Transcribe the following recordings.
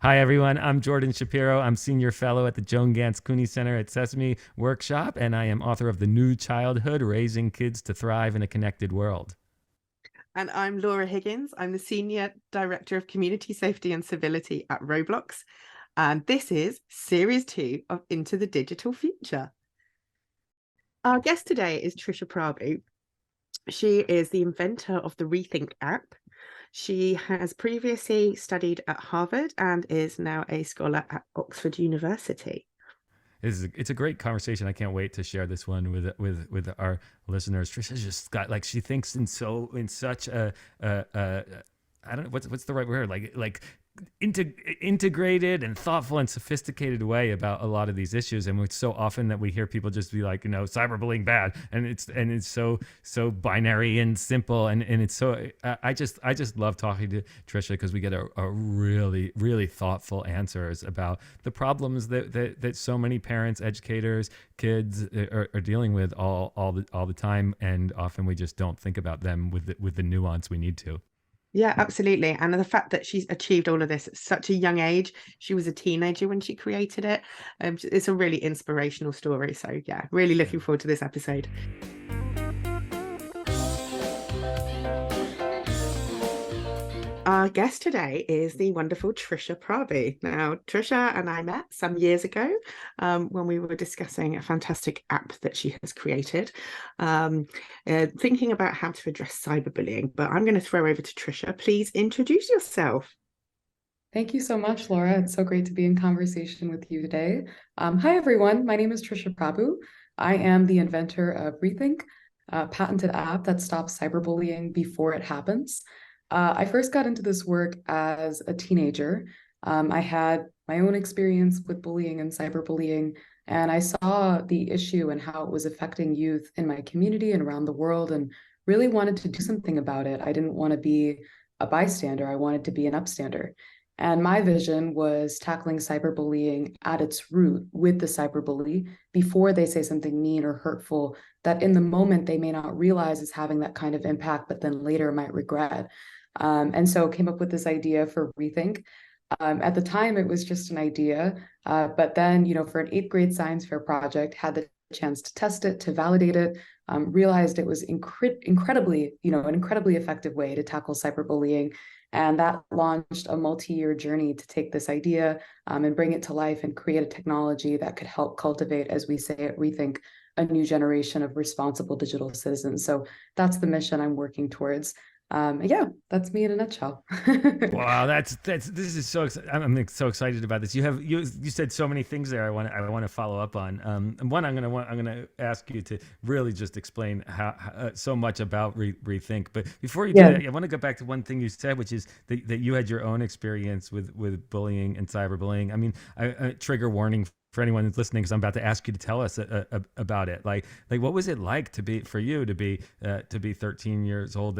Hi, everyone. I'm Jordan Shapiro. I'm Senior Fellow at the Joan Gantz Cooney Center at Sesame Workshop, and I am author of The New Childhood Raising Kids to Thrive in a Connected World. And I'm Laura Higgins. I'm the Senior Director of Community Safety and Civility at Roblox. And this is Series 2 of Into the Digital Future. Our guest today is Trisha Prabhu. She is the inventor of the ReThink app. She has previously studied at Harvard and is now a scholar at Oxford University. It's a great conversation. I can't wait to share this one with our listeners. Trisha's just got like she thinks in such a I don't know what's the right word, like integrated and thoughtful and sophisticated way about a lot of these issues. And it's so often that we hear people just be like, cyberbullying bad, and it's so binary and simple, and it's so I just love talking to Trisha because we get a really thoughtful answers about the problems that so many parents, educators, kids are dealing with all the time, and often we just don't think about them with the nuance we need to. Yeah, absolutely. And the fact that she's achieved all of this at such a young age, she was a teenager when she created it. It's a really inspirational story. So, yeah, really Yeah. looking forward to this episode. Our guest today is the wonderful Trisha Prabhu. Now, Trisha and I met some years ago when we were discussing a fantastic app that she has created, thinking about how to address cyberbullying. But I'm going to throw over to Trisha. Please introduce yourself. Thank you so much, Laura. It's so great to be in conversation with you today. Hi, everyone. My name is Trisha Prabhu. I am the inventor of ReThink, a patented app that stops cyberbullying before it happens. I first got into this work as a teenager. I had my own experience with bullying and cyberbullying, and I saw the issue and how it was affecting youth in my community and around the world, and really wanted to do something about it. I didn't want to be a bystander. I wanted to be an upstander. And my vision was tackling cyberbullying at its root with the cyberbully before they say something mean or hurtful that in the moment they may not realize is having that kind of impact, but then later might regret. And so came up with this idea for ReThink. At the time, it was just an idea, but then, for an eighth grade science fair project, had the chance to test it, to validate it, realized it was incredibly, an incredibly effective way to tackle cyberbullying. And that launched a multi-year journey to take this idea and bring it to life and create a technology that could help cultivate, as we say at ReThink, a new generation of responsible digital citizens. So that's the mission I'm working towards. Yeah, that's me in a nutshell. Wow, this is so I'm so excited about this. You said so many things there. I want to follow up on. And one I'm gonna ask you to really just explain how so much about ReThink. But before you do Yeah. that, I want to go back to one thing you said, which is that you had your own experience with bullying and cyberbullying. I mean, trigger warning for anyone who's listening, because I'm about to ask you to tell us about it. Like what was it like for you to be 13 years old?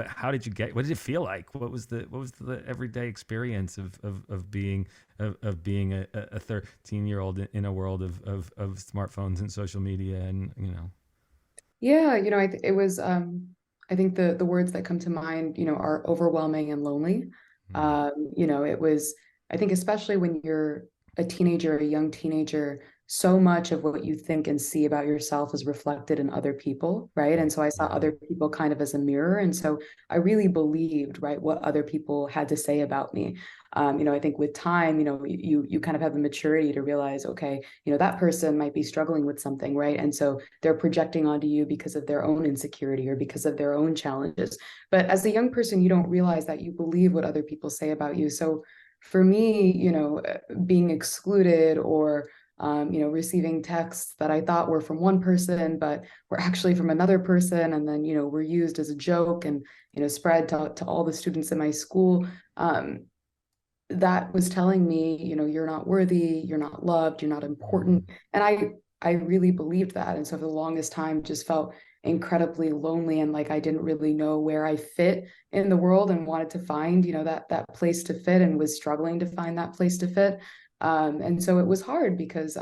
How did you what did it feel like? What was the everyday experience of being a 13-year-old in a world of smartphones and social media and. Yeah, it was I think the words that come to mind, are overwhelming and lonely. Mm. It was, I think, especially when you're a teenager, a young teenager, so much of what you think and see about yourself is reflected in other people, right? And so I saw Yeah. other people kind of as a mirror. And so I really believed, right, what other people had to say about me. I think with time, you kind of have the maturity to realize, okay, that person might be struggling with something, right? And so they're projecting onto you because of their own insecurity or because of their own challenges. But as a young person, you don't realize that you believe what other people say about you. So for me, being excluded or receiving texts that I thought were from one person, but were actually from another person, and then, were used as a joke and, spread to all the students in my school. That was telling me, you're not worthy, you're not loved, you're not Mm. important. And I really believed that. And so for the longest time just felt incredibly lonely and like I didn't really know where I fit in the world and wanted to find, that place to fit, and was struggling to find that place to fit. And so it was hard because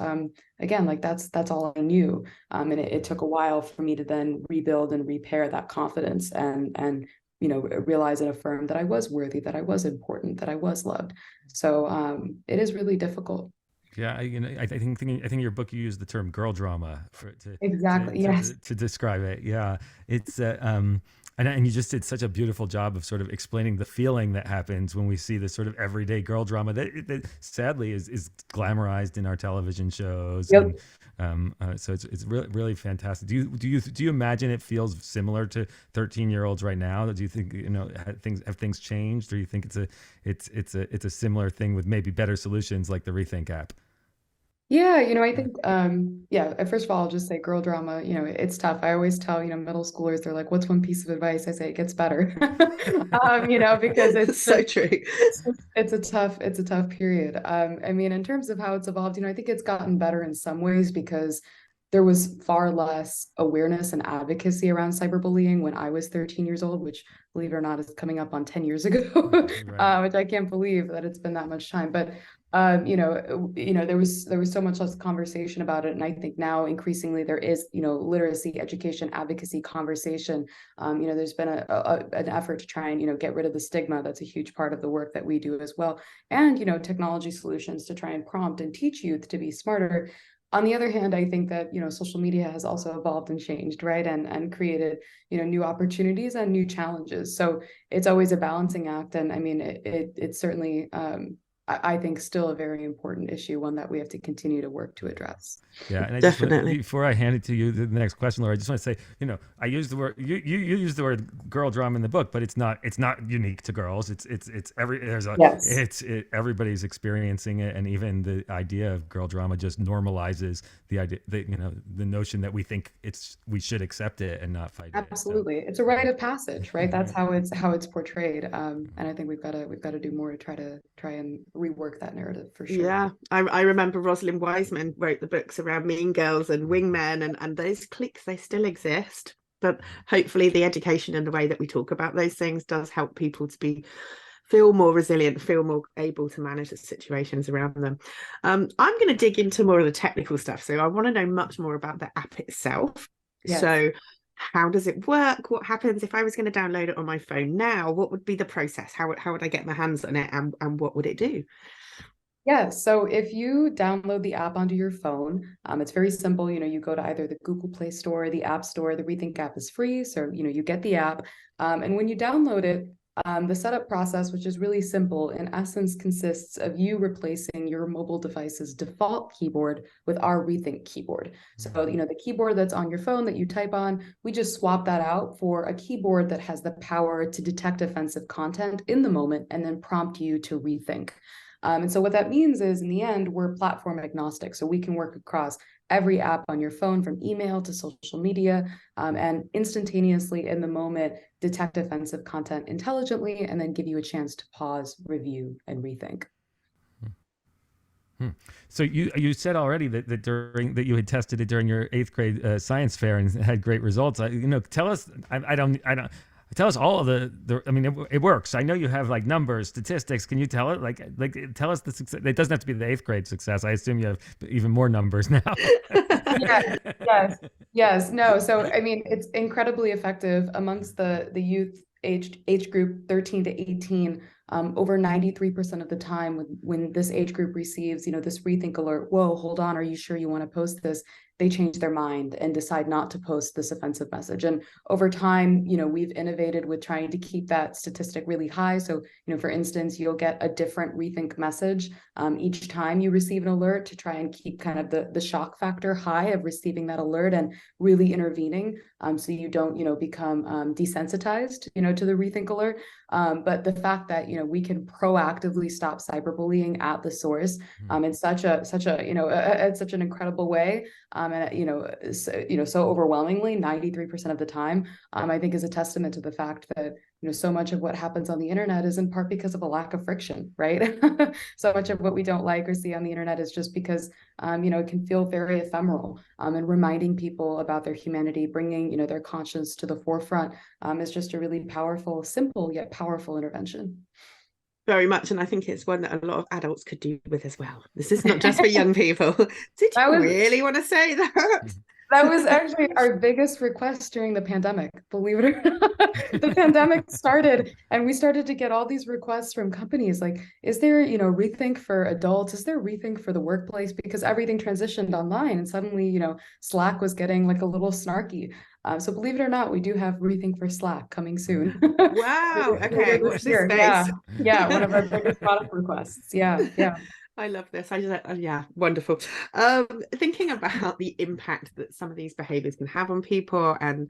again, like that's all I knew. And it took a while for me to then rebuild and repair that confidence and realize and affirm that I was worthy, that I was important, that I was loved. So it is really difficult. Yeah, I think in your book you use the term girl drama Exactly. Yes. to describe it. Yeah, it's and you just did such a beautiful job of sort of explaining the feeling that happens when we see this sort of everyday girl drama that sadly is glamorized in our television shows. Yep. And so it's really fantastic. Do you imagine it feels similar to 13-year-olds right now? Do you think have things changed, or you think it's a similar thing with maybe better solutions like the ReThink app? Yeah, I think, first of all, I'll just say girl drama, it's tough. I always tell, middle schoolers, they're like, what's one piece of advice? I say it gets better, because it's so true. It's a tough period. I mean, in terms of how it's evolved, I think it's gotten better in some ways because there was far less awareness and advocacy around cyberbullying when I was 13 years old, which, believe it or not, is coming up on 10 years ago, Right. which I can't believe that it's been that much time. But there was so much less conversation about it, and I think now increasingly there is, literacy, education, advocacy, conversation. There's been an effort to try and get rid of the stigma. That's a huge part of the work that we do as well, and technology solutions to try and prompt and teach youth to be smarter. On the other hand, I think that social media has also evolved and changed, right, and created new opportunities and new challenges. So it's always a balancing act, and I mean it's certainly I think still a very important issue, one that we have to continue to work to address. Yeah, and Definitely. before I hand it to you, the next question, Laura, I just want to say, I use the word you use the word girl drama in the book, but it's not unique to girls. Yes. Everybody's experiencing it, and even the idea of girl drama just normalizes the idea that the notion that we think we should accept it and not fight it. Absolutely, it's a rite of passage, right? That's how it's portrayed, and I think we've got to do more to try and rework that narrative for sure. Yeah, I remember Rosalind Wiseman wrote the books around Mean Girls and Wingmen, and those cliques, they still exist. But hopefully the education and the way that we talk about those things does help people to feel more resilient, feel more able to manage the situations around them. I'm going to dig into more of the technical stuff. So I want to know much more about the app itself. Yes. So how does it work? What happens if I was going to download it on my phone now? What would be the process? How would I get my hands on it, and what would it do? Yeah, so if you download the app onto your phone, it's very simple. You go to either the Google Play Store or the App Store. The ReThink app is free, so you get the app. And when you download it, the setup process, which is really simple, in essence consists of you replacing your mobile device's default keyboard with our ReThink keyboard. So, the keyboard that's on your phone that you type on, we just swap that out for a keyboard that has the power to detect offensive content in the moment and then prompt you to rethink. And so what that means is, in the end, we're platform agnostic. So we can work across every app on your phone, from email to social media, and instantaneously in the moment detect offensive content intelligently, and then give you a chance to pause, review, and rethink. So you said already that you had tested it during your 8th grade science fair and had great results. Tell us. I don't. Tell us all of the I mean, it works. I know you have like numbers, statistics. Can you tell it? Like tell us the success. It doesn't have to be the 8th grade success. I assume you have even more numbers now. Yes. No. So, I mean, it's incredibly effective amongst the youth age group 13 to 18. Over 93% of the time when this age group receives, this ReThink alert, whoa, hold on, are you sure you want to post this? They change their mind and decide not to post this offensive message. And over time, we've innovated with trying to keep that statistic really high. So, for instance, you'll get a different ReThink message each time you receive an alert, to try and keep kind of the shock factor high of receiving that alert and really intervening, so you don't, become desensitized, to the ReThink alert. But the fact that, we can proactively stop cyberbullying at the source in such an incredible way, and so overwhelmingly 93% of the time, I think is a testament to the fact that so much of what happens on the internet is in part because of a lack of friction, right? So much of what we don't like or see on the internet is just because it can feel very ephemeral, and reminding people about their humanity, bringing their conscience to the forefront, is just a really powerful, simple yet powerful intervention. Very much, and I think it's one that a lot of adults could do with as well. This is not just for young people. Did you really want to say that? That was actually our biggest request during the pandemic, believe it or not. The pandemic started and we started to get all these requests from companies like, is there, rethink for adults? Is there rethink for the workplace? Because everything transitioned online and suddenly, Slack was getting like a little snarky. So believe it or not, we do have rethink for Slack coming soon. Wow. Later Okay, this watch this year. space. Yeah. Yeah. One of our biggest product requests. Yeah. Yeah. I love this. I just, yeah, wonderful. Thinking about the impact that some of these behaviors can have on people, and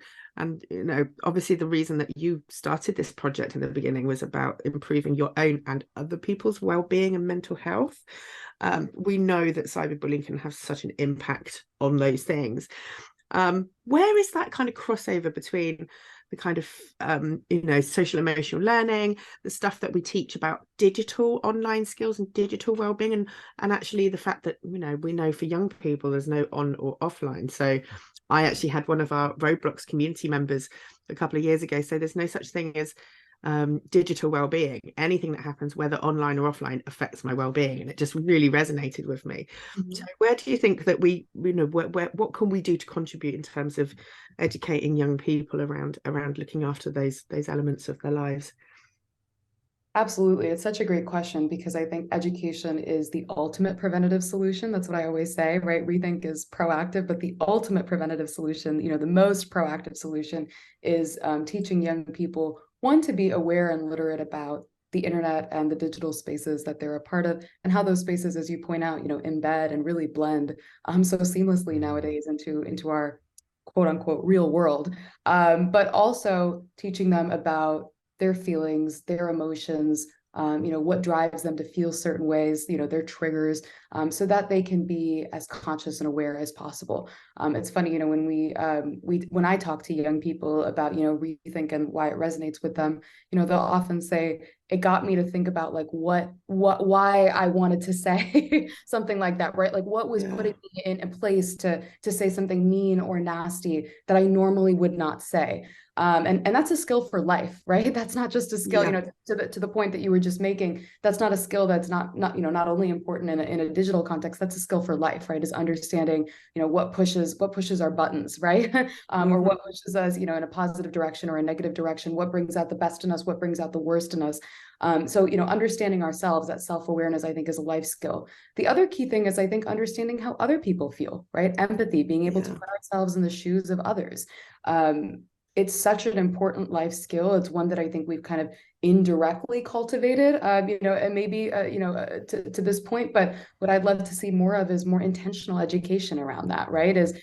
obviously the reason that you started this project in the beginning was about improving your own and other people's well-being and mental health. We know that cyberbullying can have such an impact on those things. Where is that kind of crossover between the kind of social emotional learning, the stuff that we teach about digital online skills and digital well-being, and actually the fact that we know for young people there's no on or offline. So I actually had one of our Roblox community members a couple of years ago say there's no such thing as digital well-being. Anything that happens, whether online or offline, affects my well-being, and it just really resonated with me. So where do you think that what can we do to contribute in terms of educating young people around looking after those elements of their lives? Absolutely. It's such a great question because I think education is the ultimate preventative solution. That's what I always say, right? ReThink is proactive, but the ultimate preventative solution, the most proactive solution is teaching young people, one, to be aware and literate about the internet and the digital spaces that they're a part of, and how those spaces, as you point out, embed and really blend so seamlessly nowadays into our quote unquote real world. But also teaching them about their feelings, their emotions, what drives them to feel certain ways, their triggers, so that they can be as conscious and aware as possible. It's funny, when I talk to young people about, ReThink and why it resonates with them, they'll often say, it got me to think about like why I wanted to say something like that, right? Like what was putting me in a place to say something mean or nasty that I normally would not say. And that's a skill for life, right? That's not just a skill, to the point that you were just making. That's not a skill that's not only important in a digital context. That's a skill for life, right? Is understanding, what pushes our buttons, right? Or what pushes us, in a positive direction or a negative direction. What brings out the best in us? What brings out the worst in us? So understanding ourselves, that self-awareness, I think, is a life skill. The other key thing is, I think, understanding how other people feel, right? Empathy, being able to put ourselves in the shoes of others. It's such an important life skill. It's one that I think we've kind of indirectly cultivated, and maybe, to this point. But what I'd love to see more of is more intentional education around that, right? Is,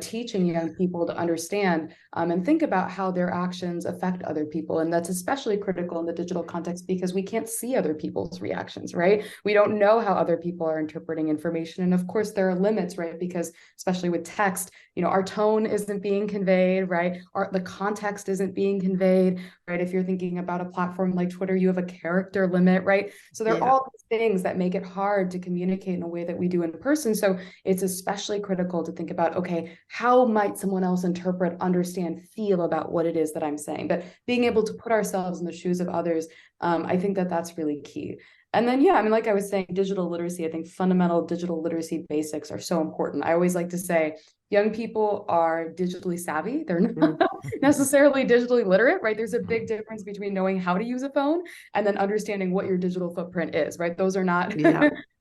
teaching young people to understand and think about how their actions affect other people. And that's especially critical in the digital context because we can't see other people's reactions, right? We don't know how other people are interpreting information. And of course, there are limits, right? Because especially with text, our tone isn't being conveyed, right? The context isn't being conveyed, right? If you're thinking about a platform like Twitter, you have a character limit, right? So there are all these things that make it hard to communicate in a way that we do in person. So it's especially critical to think about, okay, how might someone else interpret, understand, feel about what it is that I'm saying? But being able to put ourselves in the shoes of others, I think that that's really key. And then, like I was saying, digital literacy, I think fundamental digital literacy basics are so important. I always like to say, young people are digitally savvy. They're not necessarily digitally literate, right? There's a big difference between knowing how to use a phone and then understanding what your digital footprint is, right? Those are not,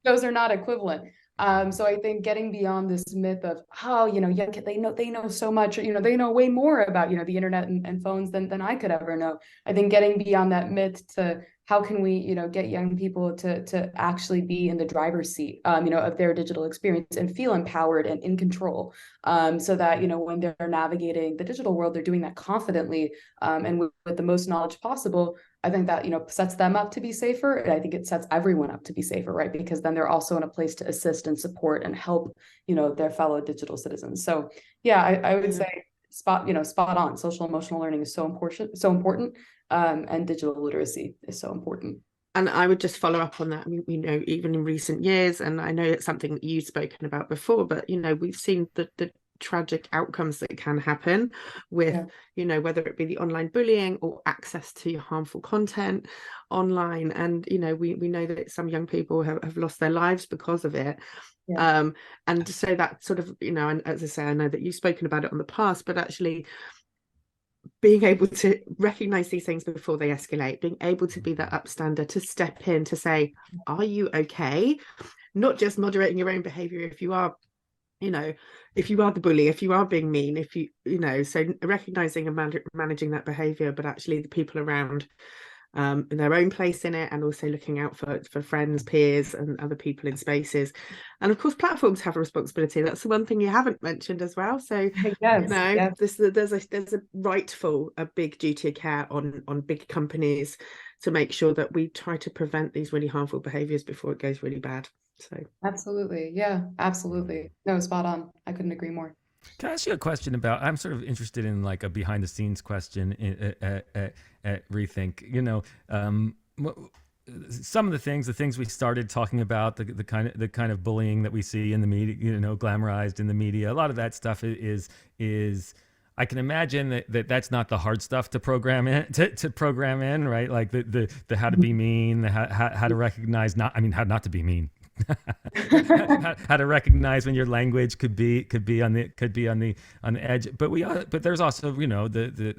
those are not equivalent. So I think getting beyond this myth of young kids, they know so much, they know way more about, the internet and phones than I could ever know. I think getting beyond that myth to how can we, get young people to actually be in the driver's seat, of their digital experience and feel empowered and in control, so that, when they're navigating the digital world, they're doing that confidently, and with the most knowledge possible. I think that, sets them up to be safer. And I think it sets everyone up to be safer, right? Because then they're also in a place to assist and support and help, their fellow digital citizens. So yeah, I would say spot on. Social emotional learning is so important. And digital literacy is so important. And I would just follow up on that. Even in recent years, and I know it's something that you've spoken about before, but we've seen the tragic outcomes that can happen with, you know, whether it be the online bullying or access to harmful content online. And, you know, we know that some young people have lost their lives because of it. And so that sort of, you know, and as I say, I know that you've spoken about it on the past, but actually being able to recognize these things before they escalate, being able to be that upstander, to step in, to say, are you okay? Not just moderating your own behavior if you are, you know, if you are the bully, if you are being mean, if you know, so recognizing and managing that behavior, but actually the people around, in their own place in it, and also looking out for friends, peers, and other people in spaces. And of course, platforms have a responsibility. That's the one thing you haven't mentioned as well. So you know, there's a rightful, a big duty of care on big companies to make sure that we try to prevent these really harmful behaviors before it goes really bad. So absolutely, yeah, absolutely, no, spot on. I couldn't agree more. Can I ask you a question about, I'm sort of interested in like a behind the scenes question at ReThink, you know, some of the things we started talking about, the kind of bullying that we see in the media, you know, glamorized in the media, a lot of that stuff is I can imagine that's not the hard stuff to program in, right? Like the how to be mean, how to recognize how not to be mean. How to recognize when your language could be on the edge, but there's also, you know,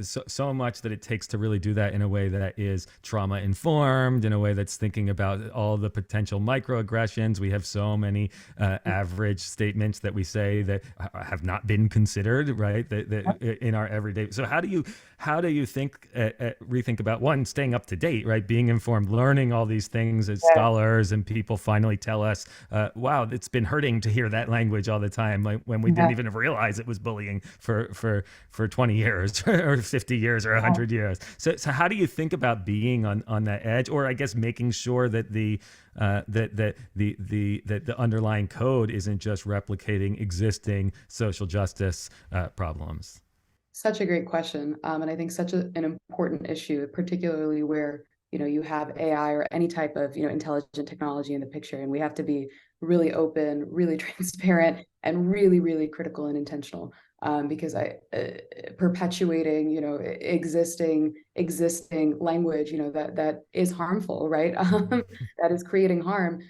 so much that it takes to really do that in a way that is trauma informed, in a way that's thinking about all the potential microaggressions. We have so many average statements that we say that have not been considered, right? That in our everyday. So how do you think rethink about, one, staying up to date, right? Being informed, learning all these things as scholars and people finally tell us, wow, it's been hurting to hear that language all the time, like when we didn't even realize it was bullying for 20 years or 50 years or 100 years. So how do you think about being on that edge, or I guess making sure that the underlying code isn't just replicating existing social justice problems? Such a great question, and I think such an important issue, particularly where, you know, you have AI or any type of, you know, intelligent technology in the picture, and we have to be really open, really transparent, and really, really critical and intentional, because perpetuating, you know, existing language, you know, that is harmful, right? That is creating harm,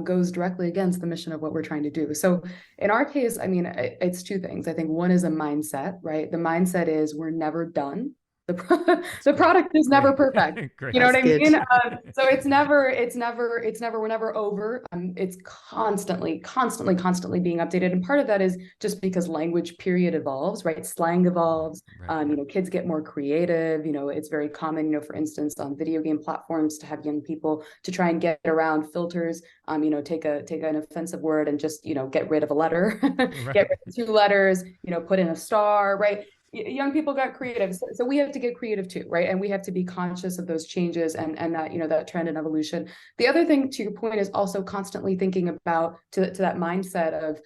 goes directly against the mission of what we're trying to do. So in our case, I mean, it's two things. I think one is a mindset, right? The mindset is we're never done. The product is never perfect. You know what I mean? So we're never over. It's constantly being updated. And part of that is just because language period evolves, right? Slang evolves. You know, kids get more creative. You know, it's very common, you know, for instance, on video game platforms to have young people to try and get around filters. You know, take an offensive word and just, you know, get rid of a letter, get rid of 2 letters, you know, put in a star, right? Young people got creative, so we have to get creative too, right? And we have to be conscious of those changes and that, you know, that trend and evolution. The other thing, to your point, is also constantly thinking about to that mindset of,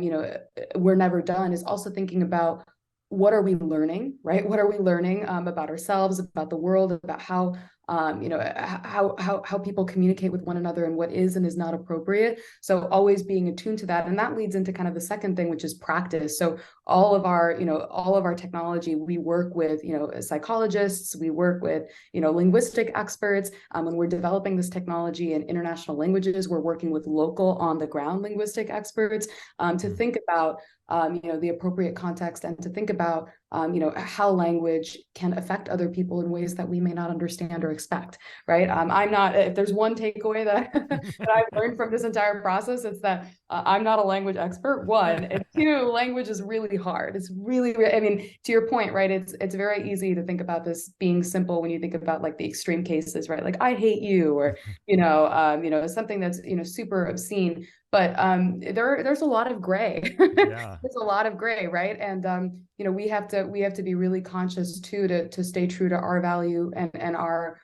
you know, we're never done, is also thinking about what are we learning, right? What are we learning about ourselves, about the world, about how you know, how people communicate with one another and what is and is not appropriate. So always being attuned to that. And that leads into kind of the second thing, which is practice. So all of our technology, we work with, you know, psychologists, we work with, you know, linguistic experts. When we're developing this technology in international languages, we're working with local on the ground linguistic experts to think about you know, the appropriate context, and to think about you know, how language can affect other people in ways that we may not understand or expect, right? I'm not, if there's one takeaway that, that I've learned from this entire process, it's that I'm not a language expert, one, and two, language is really hard. It's really, I mean, to your point, right? It's very easy to think about this being simple when you think about like the extreme cases, right? Like, I hate you, or, you know, something that's, you know, super obscene. But there's a lot of gray. Yeah. There's a lot of gray, right? And you know, we have to be really conscious too to stay true to our value and our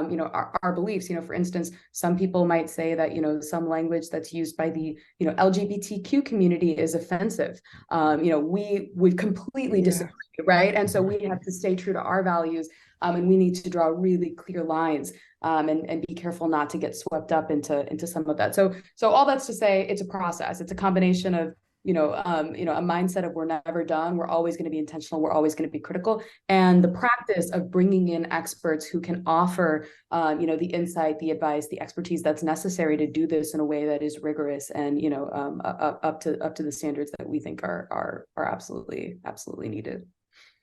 you know, our beliefs. You know, for instance, some people might say that, you know, some language that's used by the, you know, LGBTQ community is offensive. You know, we would completely disagree, right? And so we have to stay true to our values, and we need to draw really clear lines, and be careful not to get swept up into some of that. So all that's to say, it's a process. It's a combination of a mindset of we're never done. We're always going to be intentional. We're always going to be critical. And the practice of bringing in experts who can offer, the insight, the advice, the expertise that's necessary to do this in a way that is rigorous and, up to the standards that we think are absolutely needed.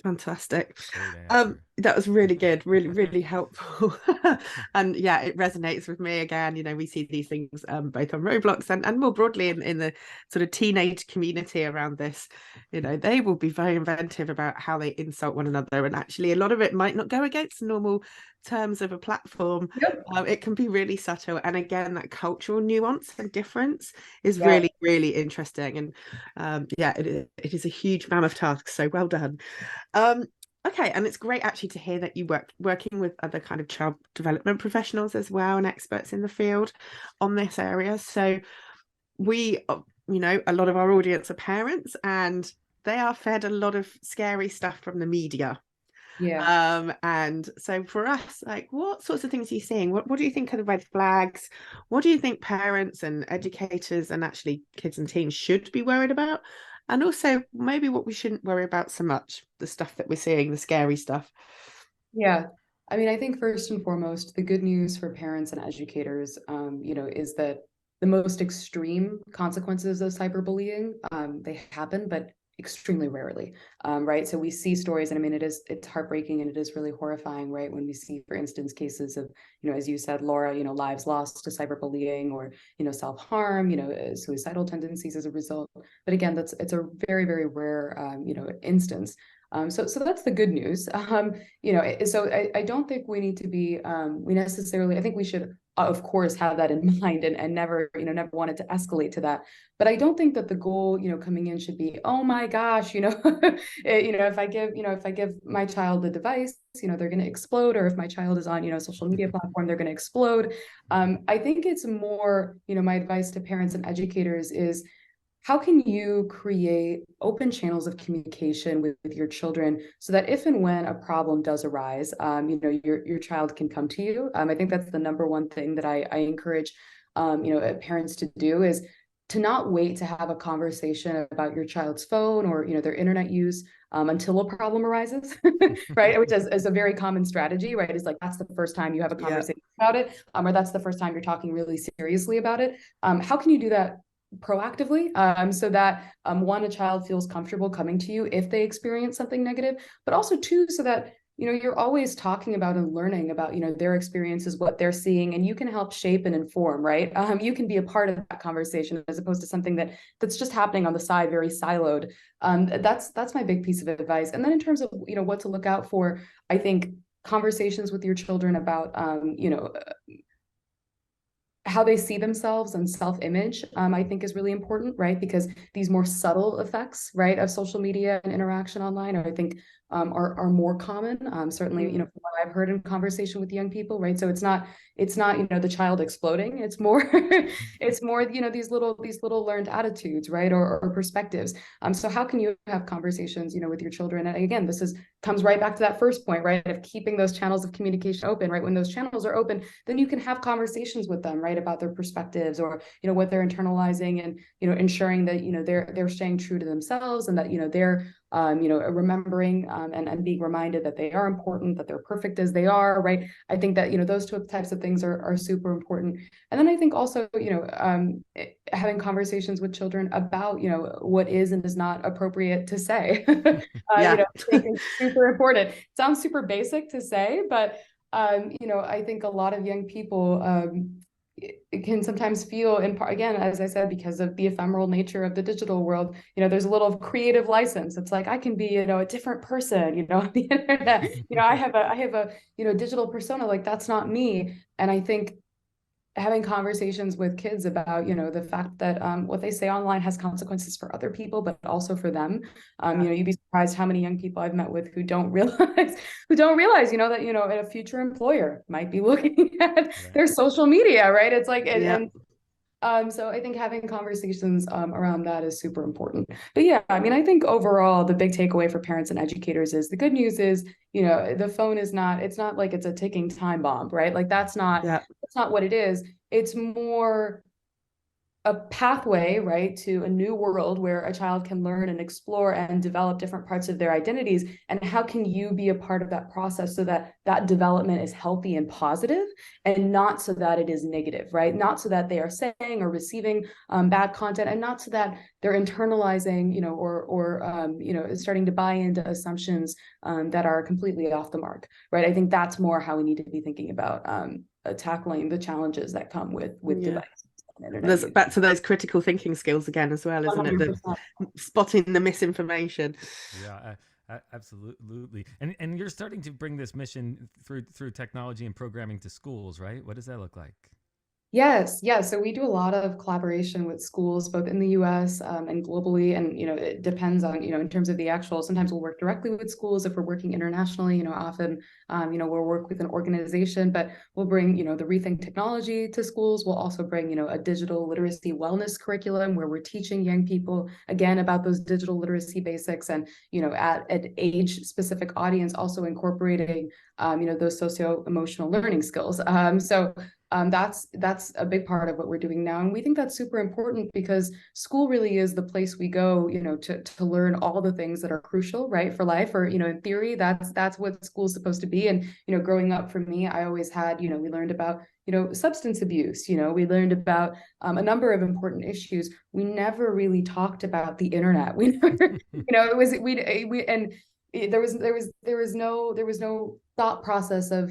Fantastic. Great answer. That was really good, really, really helpful. And yeah, it resonates with me again. We see these things both on Roblox and more broadly in the sort of teenage community around this. They will be very inventive about how they insult one another. And actually, a lot of it might not go against normal terms of a platform. Yep. It can be really subtle. And again, that cultural nuance and difference is Yeah. really, really interesting. And it is a huge mammoth task. So well done. Okay, and it's great actually to hear that you working with other kind of child development professionals as well and experts in the field on this area. So we, a lot of our audience are parents, and they are fed a lot of scary stuff from the media. Yeah. And so for us, like, what sorts of things are you seeing? What do you think are the red flags? What do you think parents and educators and actually kids and teens should be worried about? And also maybe what we shouldn't worry about so much, the stuff that we're seeing, the scary stuff. Yeah. I mean, I think first and foremost, the good news for parents and educators, is that the most extreme consequences of cyberbullying, they happen, but extremely rarely, right? So we see stories, and I mean, it's heartbreaking and it is really horrifying, right? When we see, for instance, cases of, as you said, Laura, lives lost to cyberbullying or, self-harm, suicidal tendencies as a result. But again, it's a very, very rare, instance. So that's the good news. So I don't think we need to be, I think we should, of course, have that in mind and never want it to escalate to that. But I don't think that the goal, coming in should be, oh my gosh, if I give my child the device, they're going to explode, or if my child is on, a social media platform, they're going to explode. I think it's more, my advice to parents and educators is, how can you create open channels of communication with your children so that if and when a problem does arise, your child can come to you? I think that's the number one thing that I encourage, parents to do, is to not wait to have a conversation about your child's phone or, their internet use until a problem arises, right? Which is a very common strategy, right? Is like, that's the first time you have a conversation about it, or that's the first time you're talking really seriously about it. How can you do that proactively, so that one, a child feels comfortable coming to you if they experience something negative, but also two, so that you're always talking about and learning about their experiences, what they're seeing, and you can help shape and inform, right? You can be a part of that conversation as opposed to something that's just happening on the side, very siloed. That's my big piece of advice. And then in terms of what to look out for, I think conversations with your children about how they see themselves and self-image, I think is really important, right? Because these more subtle effects, right, of social media and interaction online, I think are more common. Certainly, from what I've heard in conversation with young people, right? So it's not the child exploding. It's more it's more these little learned attitudes, right, or perspectives. So how can you have conversations with your children? And again, comes right back to that first point, right, of keeping those channels of communication open, right? When those channels are open, then you can have conversations with them, right, about their perspectives or what they're internalizing, and ensuring that they're staying true to themselves, and that they're remembering and being reminded that they are important, that they're perfect as they are, right? I think that those two types of things are super important. And then I think also having conversations with children about what is and is not appropriate to say. I think it's super important. It sounds super basic to say, but I think a lot of young people it can sometimes feel, in part, again, as I said, because of the ephemeral nature of the digital world, there's a little creative license. It's like, I can be, a different person, on the internet, I have a digital persona, like that's not me. And I think having conversations with kids about the fact that what they say online has consequences for other people, but also for them. You'd be surprised how many young people I've met with who don't realize that a future employer might be looking at their social media, right? It's like, so I think having conversations around that is super important. But yeah, I mean, I think overall the big takeaway for parents and educators is, the good news is, the phone it's not like it's a ticking time bomb, right? Like that's not what it is. It's more a pathway, right, to a new world where a child can learn and explore and develop different parts of their identities. And how can you be a part of that process so that that development is healthy and positive, and not so that it is negative, right? Not so that they are saying or receiving bad content, and not so that they're internalizing, or starting to buy into assumptions that are completely off the mark, right? I think that's more how we need to be thinking about tackling the challenges that come with Yeah. devices. There's back to those critical thinking skills again as well, isn't it? The 100%. spotting the misinformation. Yeah, absolutely. And you're starting to bring this mission through technology and programming to schools, right? What does that look like? Yes, yeah. So we do a lot of collaboration with schools, both in the US and globally. And, it depends on, in terms of the actual, sometimes we'll work directly with schools if we're working internationally, often, we'll work with an organization, but we'll bring, the ReThink technology to schools. We'll also bring, a digital literacy wellness curriculum where we're teaching young people, again, about those digital literacy basics, and, at an age-specific audience, also incorporating, those socio-emotional learning skills. That's a big part of what we're doing now, and we think that's super important because school really is the place we go, to learn all the things that are crucial, right, for life. Or in theory, that's what school's supposed to be. And growing up for me, I always had, we learned about substance abuse. We learned about a number of important issues. We never really talked about the internet. We never, it was we and there was no thought process of,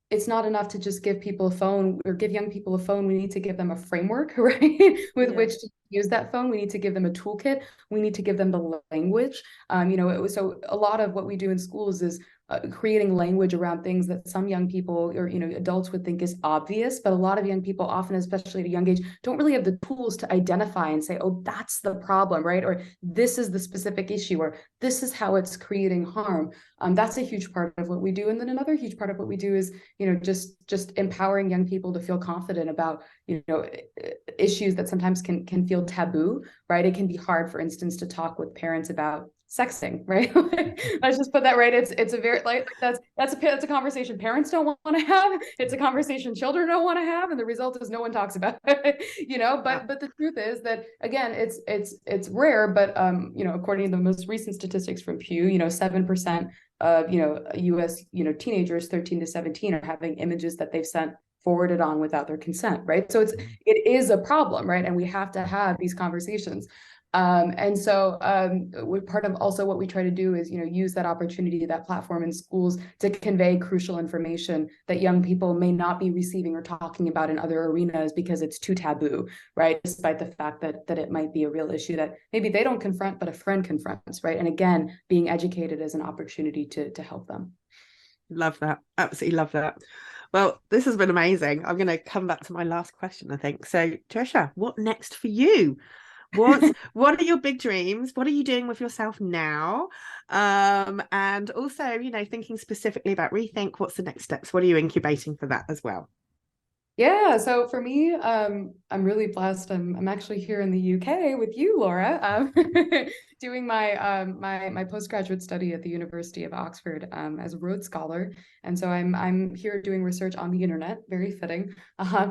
it's not enough to just give people a phone or give young people a phone. We need to give them a framework, right, with which to use that phone. We need to give them a toolkit. We need to give them the language. So a lot of what we do in schools is creating language around things that some young people or adults would think is obvious, but a lot of young people, often, especially at a young age, don't really have the tools to identify and say, oh, that's the problem, right? Or this is the specific issue, or this is how it's creating harm. That's a huge part of what we do. And then another huge part of what we do is just empowering young people to feel confident about issues that sometimes can feel taboo, right? It can be hard, for instance, to talk with parents about sexting, right? Let's just put that right. It's a very that's a conversation parents don't want to have. It's a conversation children don't want to have, and the result is no one talks about it. But the truth is that, again, it's rare, but according to the most recent statistics from Pew, 7% of US teenagers 13 to 17 are having images that they've sent forwarded on without their consent, right? So it is a problem, right? And we have to have these conversations. And so part of also what we try to do is, use that opportunity, that platform in schools to convey crucial information that young people may not be receiving or talking about in other arenas because it's too taboo, right? Despite the fact that it might be a real issue that maybe they don't confront, but a friend confronts, right? And again, being educated is an opportunity to help them. Love that. Absolutely love that. Well, this has been amazing. I'm going to come back to my last question, I think. So, Trisha, what next for you? What are your big dreams? What are you doing with yourself now? And also, thinking specifically about ReThink, what's the next steps? What are you incubating for that as well? Yeah, so for me, I'm really blessed. I'm actually here in the UK with you, Laura, doing my postgraduate study at the University of Oxford as a Rhodes Scholar, and so I'm here doing research on the internet, very fitting,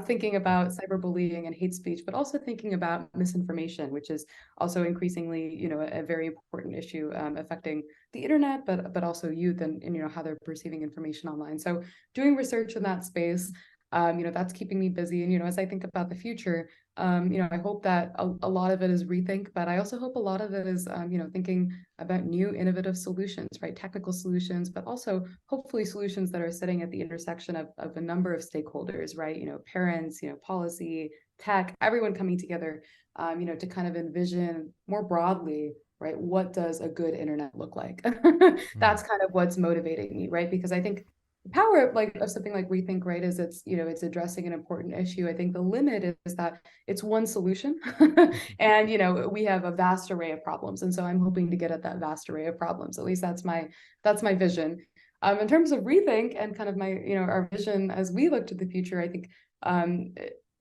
thinking about cyberbullying and hate speech, but also thinking about misinformation, which is also increasingly, a very important issue affecting the internet, but also youth and how they're perceiving information online. So doing research in that space. That's keeping me busy. And, as I think about the future, I hope that a lot of it is ReThink, but I also hope a lot of it is, thinking about new innovative solutions, right? Technical solutions, but also hopefully solutions that are sitting at the intersection of a number of stakeholders, right? Parents, policy, tech, everyone coming together, to kind of envision more broadly, right? What does a good internet look like? That's kind of what's motivating me, right? Because I think the power of something like ReThink, right, is it's addressing an important issue. I think the limit is that it's one solution, and we have a vast array of problems, and so I'm hoping to get at that vast array of problems. At least that's my vision. In terms of ReThink and kind of my our vision as we look to the future, I think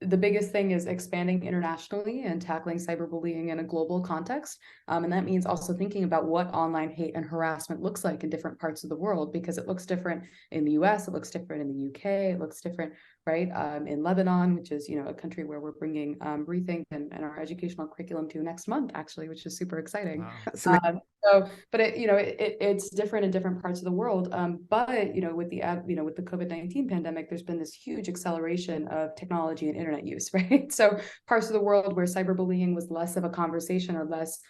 the biggest thing is expanding internationally and tackling cyberbullying in a global context. And that means also thinking about what online hate and harassment looks like in different parts of the world, because it looks different in the US, it looks different in the UK, it looks different right? In Lebanon, which is, a country where we're bringing ReThink and our educational curriculum to next month, actually, which is super exciting. Wow. That's amazing. But it's different in different parts of the world. But with the COVID-19 pandemic, there's been this huge acceleration of technology and internet use, right? So parts of the world where cyberbullying was less of a conversation or less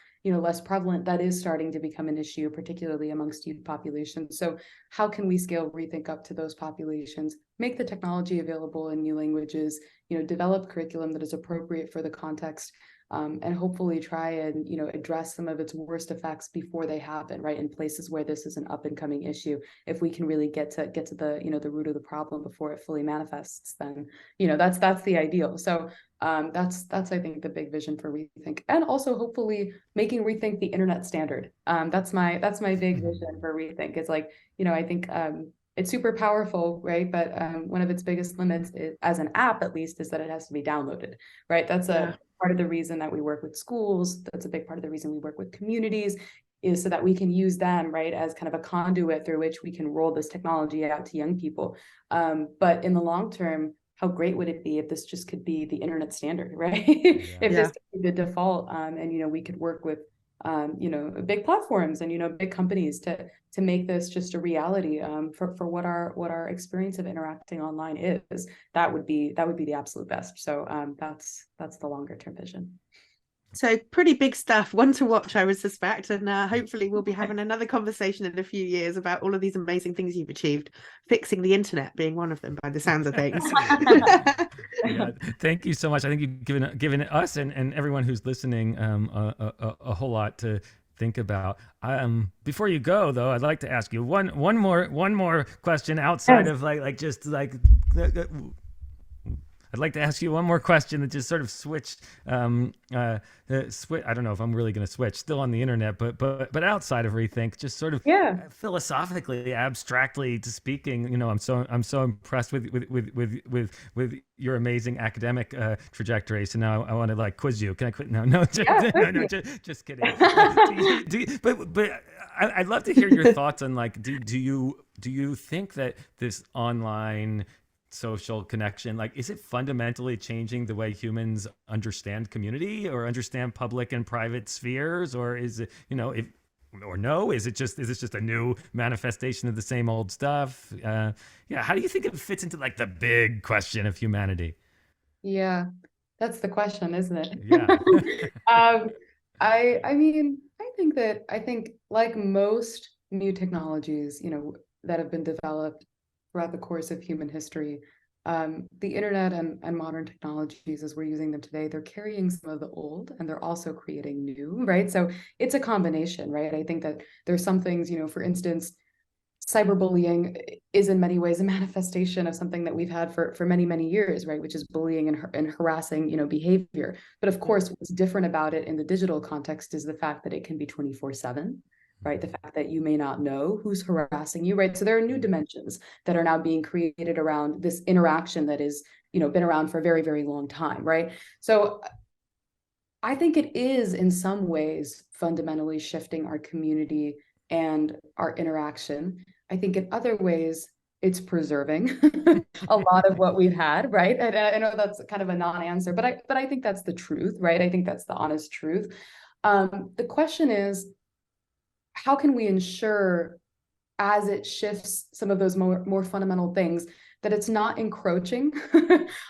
prevalent, that is starting to become an issue, particularly amongst youth populations. So how can we scale ReThink up to those populations, make the technology available in new languages, develop curriculum that is appropriate for the context, and hopefully try and address some of its worst effects before they happen, right? In places where this is an up and coming issue, if we can really get to the the root of the problem before it fully manifests, then that's the ideal. So that's I think the big vision for ReThink, and also hopefully making ReThink the internet standard. That's my big vision for ReThink. It's like I think it's super powerful, right? But one of its biggest limits, as an app at least, is that it has to be downloaded, right? That's a part of the reason that we work with schools. That's a big part of the reason we work with communities, is so that we can use them, right, as kind of a conduit through which we can roll this technology out to young people. But in the long term, how great would it be if this just could be the internet standard, right? If this could be the default, and we could work with big platforms and big companies to make this just a reality, for what our experience of interacting online is. That would be the absolute best. So that's the longer term vision. So pretty big stuff, one to watch, I would suspect, and hopefully we'll be having another conversation in a few years about all of these amazing things you've achieved, fixing the internet being one of them by the sounds of things. Yeah, thank you so much. I think you've given us and everyone who's listening a whole lot to think about. Before you go, though, I'd like to ask you one more question outside of I'd like to ask you one more question that just sort of switched. I don't know if I'm really going to switch. Still on the internet, but outside of ReThink, just sort of philosophically, abstractly to speaking. I'm so impressed with your amazing academic trajectory. So now I want to quiz you. Can I quit? No, just kidding. But I'd love to hear your thoughts on do you think that this online social connection, is it fundamentally changing the way humans understand community or understand public and private spheres, or is it is it just a new manifestation of the same old stuff? How do you think it fits into the big question of humanity? Yeah, that's the question, isn't it? Yeah. I think like most new technologies that have been developed throughout the course of human history, the internet and modern technologies as we're using them today, they're carrying some of the old and they're also creating new, right? So it's a combination, right? I think that there's some things, for instance, cyberbullying is in many ways a manifestation of something that we've had for many, many years, right? Which is bullying and harassing, behavior. But of course, what's different about it in the digital context is the fact that it can be 24/7. Right, the fact that you may not know who's harassing you, right? So there are new dimensions that are now being created around this interaction that is, been around for a very, very long time, right? So I think it is in some ways fundamentally shifting our community and our interaction. I think in other ways, it's preserving a lot of what we've had, right? And I know that's kind of a non-answer, but I think that's the truth, right? I think that's the honest truth. The question is, how can we ensure, as it shifts some of those more fundamental things, that it's not encroaching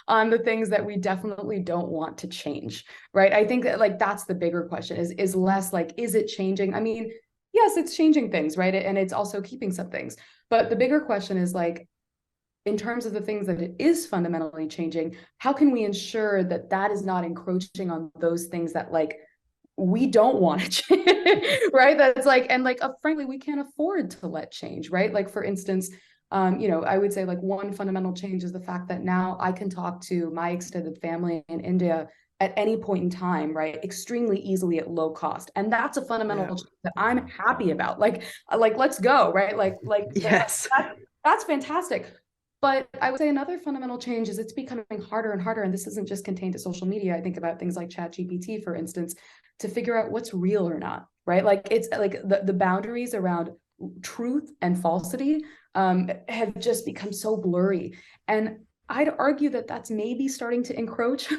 on the things that we definitely don't want to change, right? I think that that's the bigger question, is less is it changing? I mean, yes, it's changing things, right? And it's also keeping some things. But the bigger question is in terms of the things that it is fundamentally changing, how can we ensure that that is not encroaching on those things that we don't want to change, right? That's frankly, we can't afford to let change, right? For instance, I would say one fundamental change is the fact that now I can talk to my extended family in India at any point in time, right? Extremely easily at low cost. And that's a fundamental change that I'm happy about. Let's go, right? Yes. That's fantastic. But I would say another fundamental change is it's becoming harder and harder. And this isn't just contained to social media. I think about things like ChatGPT, for instance, to figure out what's real or not, right? It's the boundaries around truth and falsity have just become so blurry. And I'd argue that that's maybe starting to encroach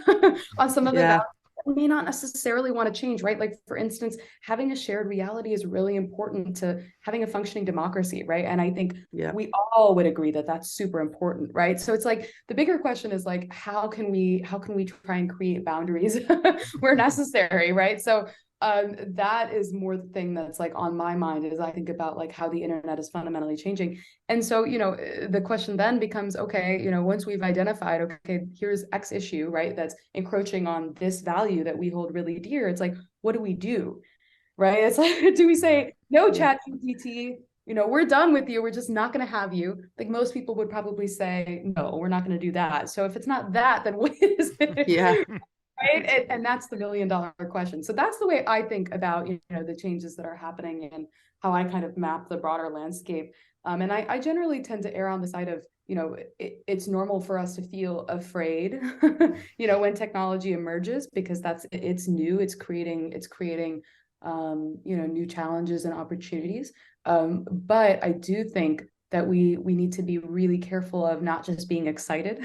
on some of the Yeah. values that we may not necessarily want to change, right? Like, for instance, having a shared reality is really important to having a functioning democracy, right? And I think Yeah. we all would agree that that's super important, right? So it's like the bigger question is like, how can we try and create boundaries where necessary, right? So that is more the thing that's like on my mind as I think about like how the internet is fundamentally changing. And so, the question then becomes, okay, once we've identified, okay, here's X issue, right, that's encroaching on this value that we hold really dear. It's like, what do we do? Right? It's like, do we say, no, Yeah. ChatGPT, we're done with you. We're just not going to have you. Like, most people would probably say, no, we're not going to do that. So if it's not that, then what is it? Yeah. Right? And that's the $1 million question. So that's the way I think about, the changes that are happening and how I kind of map the broader landscape. And I generally tend to err on the side of, it's normal for us to feel afraid, when technology emerges, because it's new, it's creating, new challenges and opportunities. But I do think that we need to be really careful of not just being excited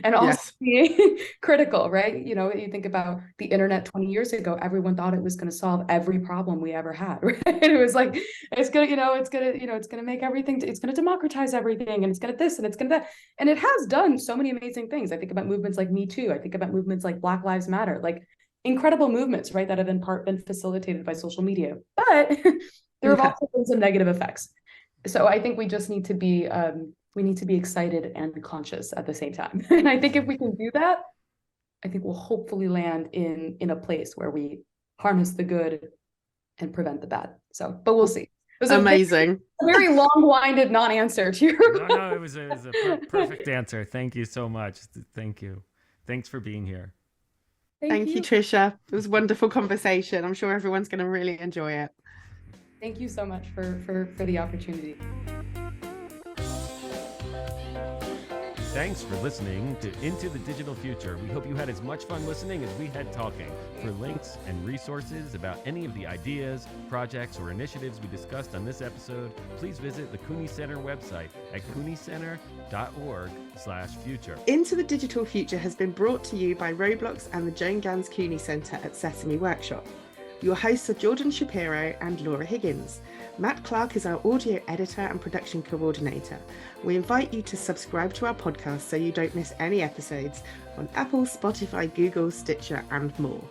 and also Yes. being critical, right? You think about the internet 20 years ago, everyone thought it was going to solve every problem we ever had, right? It was like, it's gonna make everything, it's gonna democratize everything, and it's gonna this and it's gonna that. And it has done so many amazing things. I think about movements like Me Too. I think about movements like Black Lives Matter, like incredible movements, right, that have in part been facilitated by social media. But there have Yeah. also been some negative effects. So I think we just need to be excited and conscious at the same time. And I think if we can do that, I think we'll hopefully land in a place where we harness the good and prevent the bad. So, but we'll see. It was Amazing. a very long-winded non-answer to your question. No, it was a perfect answer. Thank you so much. Thank you. Thanks for being here. Thank you, Trisha. It was a wonderful conversation. I'm sure everyone's going to really enjoy it. Thank you so much for the opportunity. Thanks for listening to Into the Digital Future. We hope you had as much fun listening as we had talking. For links and resources about any of the ideas, projects, or initiatives we discussed on this episode, please visit the CUNY Center website at cunycenter.org/future. Into the Digital Future has been brought to you by Roblox and the Joan Gans CUNY Centre at Sesame Workshop. Your hosts are Jordan Shapiro and Laura Higgins. Matt Clark is our audio editor and production coordinator. We invite you to subscribe to our podcast so you don't miss any episodes on Apple, Spotify, Google, Stitcher, and more.